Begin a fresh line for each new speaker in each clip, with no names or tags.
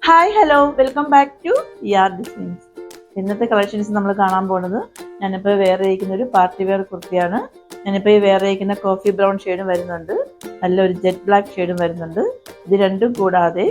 Hi hello welcome back to Yaar designs. ഇന്നത്തെ collections നമ്മൾ കാണാൻ പോകുന്നത് ഞാനിപ്പോൾ വേറെ ഇരിക്കുന്ന ഒരു പാർട്ടി വെയർ കുർത്തിയാണ്. ഞാനിപ്പോൾ ഈ വേറെ ഇരിക്കുന്ന കോഫി ബ്രൗൺ ഷെയ്ഡും വരുന്നുണ്ട്, നല്ലൊരു ജെറ്റ് ബ്ലാക്ക് ഷെയ്ഡും വരുന്നുണ്ട്. ഇത് രണ്ടും കൂടാതെ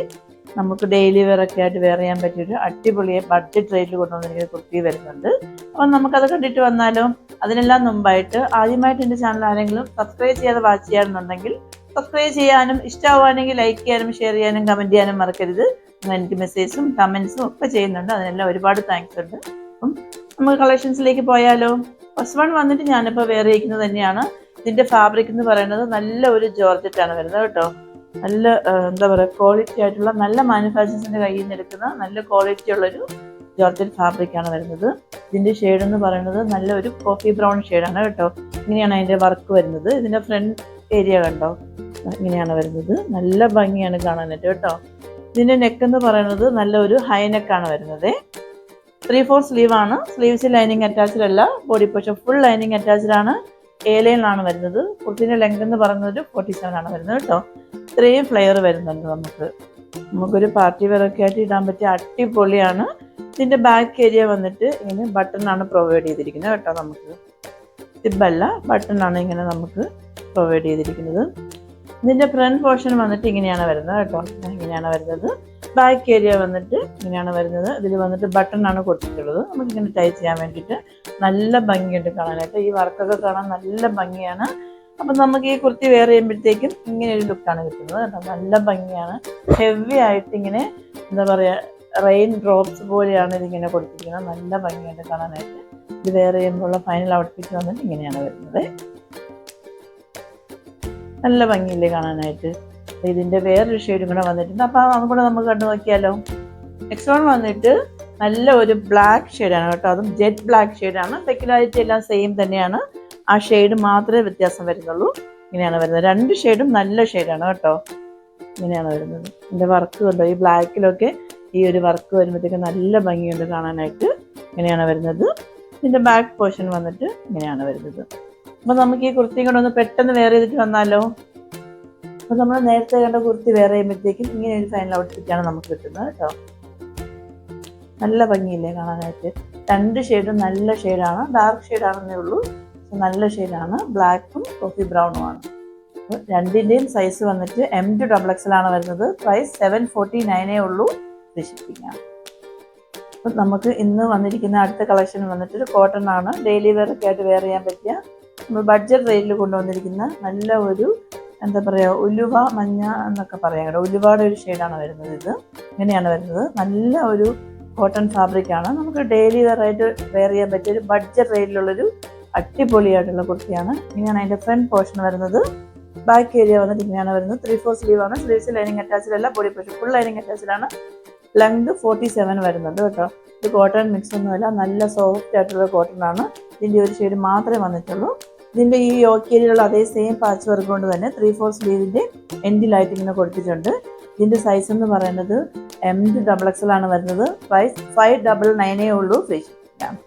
നമുക്ക് ഡെയിലി വെയർ ഒക്കെ ആയിട്ട് വെയർ ചെയ്യാൻ പറ്റിയൊരു അടിപൊളിയെ ബഡ്ജറ്റ് റേറ്റിൽ കൊണ്ടുവന്നിരിക്കുന്ന കുർത്തി വരുന്നുണ്ട്. അപ്പം നമുക്കത് കണ്ടിട്ട് വന്നാലോ? അതിനെല്ലാം മുമ്പായിട്ട് ആദ്യമായിട്ട് എൻ്റെ ചാനൽ ആരെങ്കിലും സബ്സ്ക്രൈബ് ചെയ്യാതെ വാച്ച് ചെയ്യാറുണ്ടെങ്കിൽ സബ്സ്ക്രൈബ് ചെയ്യാനും ഇഷ്ടമാവുകയാണെങ്കിൽ ലൈക്ക് ചെയ്യാനും ഷെയർ ചെയ്യാനും കമൻറ്റ് ചെയ്യാനും മറക്കരുത്. എനിക്ക് മെസ്സേജും കമൻസും ഒക്കെ ചെയ്യുന്നുണ്ട്, അതിനെല്ലാം ഒരുപാട് താങ്ക്സ് ഉണ്ട്. അപ്പം നമുക്ക് കളക്ഷൻസിലേക്ക് പോയാലോ? ഫസ്റ്റ് വൺ വന്നിട്ട് ഞാനിപ്പോൾ വേറെ ഇരിക്കുന്നത് തന്നെയാണ്. ഇതിൻ്റെ ഫാബ്രിക് എന്ന് പറയുന്നത് നല്ല ഒരു ജോർജറ്റാണ് വരുന്നത് കേട്ടോ. നല്ല എന്താ പറയുക, ക്വാളിറ്റി ആയിട്ടുള്ള നല്ല മാനുഫാക്ചേഴ്സിൻ്റെ കയ്യിൽ നിന്ന് എടുക്കുന്ന നല്ല ക്വാളിറ്റി ഉള്ളൊരു ജോർജറ്റ് ഫാബ്രിക്കാണ് വരുന്നത്. ഇതിൻ്റെ ഷെയ്ഡ് എന്ന് പറയുന്നത് നല്ല ഒരു കോഫി ബ്രൗൺ ഷെയ്ഡാണ് കേട്ടോ. ഇങ്ങനെയാണ് അതിൻ്റെ വർക്ക് വരുന്നത്. ഇതിൻ്റെ ഫ്രണ്ട് ഏരിയ കണ്ടോ, ഇങ്ങനെയാണ് വരുന്നത്. നല്ല ഭംഗിയാണ് കാണാനായിട്ട് കേട്ടോ. ഇതിൻ്റെ നെക്ക് എന്ന് പറയുന്നത് നല്ല ഒരു ഹൈ നെക്കാണ് വരുന്നത്. 3/4 സ്ലീവ് ആണ്. സ്ലീവ്സ് ലൈനിങ് അറ്റാച്ച്ഡ് അല്ല, body portion full lining attached ആണ്. എ ലൈനിലാണ് വരുന്നത്. കുർത്തിന്റെ ലെങ്ത് എന്ന് പറയുന്നത് 47 ആണ് വരുന്നത് കേട്ടോ. ഇത്രയും ഫ്ലെയർ വരുന്നുണ്ട്. നമുക്കൊരു പാർട്ടി വെയർ ഒക്കെ ആയിട്ട് ഇടാൻ പറ്റിയ അടിപൊളിയാണ്. ഇതിന്റെ ബാക്ക് ഏരിയ വന്നിട്ട് ഇങ്ങനെ ബട്ടൺ ആണ് പ്രൊവൈഡ് ചെയ്തിരിക്കുന്നത് കേട്ടോ. നമുക്ക് സിബല്ല, ബട്ടൺ ആണ് ഇങ്ങനെ നമുക്ക് പ്രൊവൈഡ് ചെയ്തിരിക്കുന്നത്. ഇതിന്റെ ഫ്രണ്ട് പോർഷൻ വന്നിട്ട് ഇങ്ങനെയാണ് വരുന്നത് കേട്ടോ. ഇങ്ങനെയാണ് വരുന്നത്. ബാക്ക് ഏരിയ വന്നിട്ട് ഇങ്ങനെയാണ് വരുന്നത്. ഇതിൽ വന്നിട്ട് ബട്ടൺ ആണ് കൊടുത്തിട്ടുള്ളത്. നമുക്കിങ്ങനെ ടൈ ചെയ്യാൻ വേണ്ടിയിട്ട് നല്ല ഭംഗിയുണ്ട് കാണാനായിട്ട്. ഈ വർക്കൊക്കെ കാണാൻ നല്ല ഭംഗിയാണ്. അപ്പം നമുക്ക് ഈ കുർത്തി വെയർ ചെയ്യുമ്പോഴത്തേക്കും ഇങ്ങനെ ഒരു ലുക്കാണ് കിട്ടുന്നത് കേട്ടോ. നല്ല ഭംഗിയാണ്. ഹെവി ആയിട്ട് ഇങ്ങനെ എന്താ പറയുക, റെയിൻ ഡ്രോപ്സ് പോലെയാണ് ഇതിങ്ങനെ കൊടുത്തിരിക്കുന്നത്. നല്ല ഭംഗിയുണ്ട് കാണാനായിട്ട്. ഇത് വെയർ ചെയ്യുമ്പോഴുള്ള ഫൈനൽ ഔട്ട്ഫിറ്റ് വന്നിട്ട് ഇങ്ങനെയാണ് വരുന്നത്. നല്ല ഭംഗിയില്ലേ കാണാനായിട്ട്. ഇതിൻ്റെ വേറൊരു ഷെയ്ഡും കൂടെ വന്നിട്ടുണ്ട്. അപ്പോൾ അതും കൂടെ നമുക്ക് കണ്ടു നോക്കിയാലോ? നെക്സ്റ്റ് വൺ വന്നിട്ട് നല്ല ഒരു ബ്ലാക്ക് ഷെയ്ഡാണ് കേട്ടോ. അതും ജെറ്റ് ബ്ലാക്ക് ഷെയ്ഡാണ്. പെക്യുലാരിറ്റി എല്ലാം സെയിം തന്നെയാണ്. ആ ഷെയ്ഡ് മാത്രമേ വ്യത്യാസം വരുന്നുള്ളൂ. ഇങ്ങനെയാണ് വരുന്നത്. രണ്ട് ഷെയ്ഡും നല്ല ഷെയ്ഡാണ് കേട്ടോ. ഇങ്ങനെയാണ് വരുന്നത്. ഇതിൻ്റെ വർക്ക് കണ്ടോ, ഈ ബ്ലാക്കിലൊക്കെ ഈ ഒരു വർക്ക് വരുമ്പോഴത്തേക്ക് നല്ല ഭംഗിയുണ്ട് കാണാനായിട്ട്. ഇങ്ങനെയാണ് വരുന്നത്. ഇതിൻ്റെ ബാക്ക് പോർഷൻ വന്നിട്ട് ഇങ്ങനെയാണ് വരുന്നത്. അപ്പോൾ നമുക്ക് ഈ കുർത്തിയും കൂടെ ഒന്ന് പെട്ടെന്ന് വെയർ ചെയ്തിട്ട് വന്നാലോ? അപ്പോൾ നമ്മൾ നേരത്തെ കണ്ട കുർത്തി വെയർ ചെയ്യുമ്പോഴത്തേക്കും ഇങ്ങനെ ഒരു ഫൈനൽ ഔട്ട്ഫിറ്റാണ് നമുക്ക് കിട്ടുന്നത് കേട്ടോ. നല്ല ഭംഗിയില്ലേ കാണാനായിട്ട്. രണ്ട് ഷെയ്ഡും നല്ല ഷെയ്ഡാണ്. ഡാർക്ക് ഷെയ്ഡാണെന്നേ ഉള്ളൂ, നല്ല ഷെയ്ഡാണ്. ബ്ലാക്കും കോഫി ബ്രൗണുമാണ്. രണ്ടിൻ്റെയും സൈസ് വന്നിട്ട് M to XXL ആണ് വരുന്നത്. പ്രൈസ് 749 ഉള്ളൂ. ഫ്രീ ഷിപ്പിംഗ് ആണ്. അപ്പം നമുക്ക് ഇന്ന് വന്നിരിക്കുന്ന അടുത്ത കളക്ഷൻ വന്നിട്ട് കോട്ടൺ ആണ്. ഡെയിലി വെയർ ഒക്കെ ആയിട്ട് വെയർ ചെയ്യാൻ പറ്റിയ നമ്മൾ ബഡ്ജറ്റ് റേറ്റിൽ കൊണ്ടുവന്നിരിക്കുന്ന നല്ല ഒരു എന്താ പറയുക, ഉലുവ മഞ്ഞ എന്നൊക്കെ പറയാം കേട്ടോ. ഉലുവയുടെ ഒരു ഷെയ്ഡാണ് വരുന്നത്. ഇത് ഇങ്ങനെയാണ് വരുന്നത്. നല്ല ഒരു കോട്ടൺ ഫാബ്രിക്കാണ്. നമുക്ക് ഡെയിലി വെയർ ആയിട്ട് വെയർ ചെയ്യാൻ പറ്റിയ ഒരു ബഡ്ജറ്റ് റേറ്റിലുള്ളൊരു അടിപൊളിയായിട്ടുള്ള കുർത്തിയാണ്. ഇങ്ങനെയാണ് അതിൻ്റെ ഫ്രണ്ട് പോർഷൻ വരുന്നത്. ബാക്ക് ഏരിയ വന്നിട്ട് ഇങ്ങനെയാണ് വരുന്നത്. 3/4 സ്ലീവ് ആണ്. സ്ലീവ്സ് ലൈനിങ് അറ്റാച്ച്ഡ് അല്ല, body portion full lining attached ആണ്. ലെങ്ത് 47 വരുന്നുണ്ട് കേട്ടോ. ഇത് കോട്ടൺ മിക്സ് ഒന്നുമല്ല, നല്ല സോഫ്റ്റ് ആയിട്ടുള്ള കോട്ടൺ ആണ്. ഇതിൻ്റെ ഒരു ഷെയ്ഡ് മാത്രമേ വന്നിട്ടുള്ളൂ. ഇതിൻ്റെ ഈ യോക്ക് ഏരിയയിലുള്ള അതേ സെയിം പാച്ച് വർക്ക് കൊണ്ട് തന്നെ 3/4 സ്ലീവിൻ്റെ എൻഡിലായിട്ട് ഇങ്ങനെ കൊടുത്തിട്ടുണ്ട്. ഇതിൻ്റെ സൈസ് എന്ന് പറയുന്നത് M to XXL ആണ് വരുന്നത്. പ്രൈസ് 599 ഉള്ളൂ. ഫ്രീ ഷിപ്പിംഗ് ആണ്.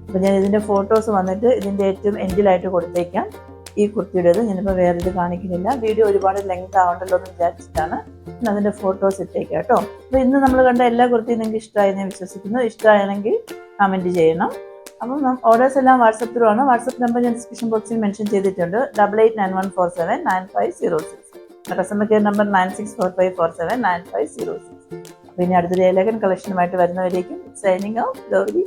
അപ്പോൾ ഞാൻ ഇതിൻ്റെ ഫോട്ടോസ് വന്നിട്ട് ഇതിൻ്റെ ഏറ്റവും എൻഡിലായിട്ട് കൊടുത്തേക്കാം. ഈ കുർത്തിയുടേത് ഞാനിപ്പോൾ വേറെ ഇത് കാണിക്കുന്നില്ല. വീഡിയോ ഒരുപാട് ലെങ്ത് ആവണ്ടല്ലോ എന്ന് വിചാരിച്ചിട്ടാണ് അതിൻ്റെ ഫോട്ടോസ് ഇട്ടേക്കാം കേട്ടോ. അപ്പോൾ ഇന്ന് നമ്മൾ കണ്ട എല്ലാ കുർത്തിയും നിങ്ങൾക്ക് ഇഷ്ടമായി ഞാൻ വിശ്വസിക്കുന്നു. ഇഷ്ടമാണെങ്കിൽ കമൻറ്റ് ചെയ്യണം. അപ്പം ഓർഡേഴ്സ് എല്ലാം വാട്സപ്പ് ത്രൂ ആണ്. വാട്സപ്പ് നമ്പർ ഞാൻ ഡിസ്ക്രിപ്ഷൻ ബോക്സിൽ മെൻഷൻ ചെയ്തിട്ടുണ്ട്. 8891479506. Customer care number 9645479506. അപ്പോൾ ഇനി അടുത്തൊരു എലഗൻ കളക്ഷനുമായിട്ട് വരുന്നവരേക്കും സൈനിങ് ഔട്ട്. ഗൗരി.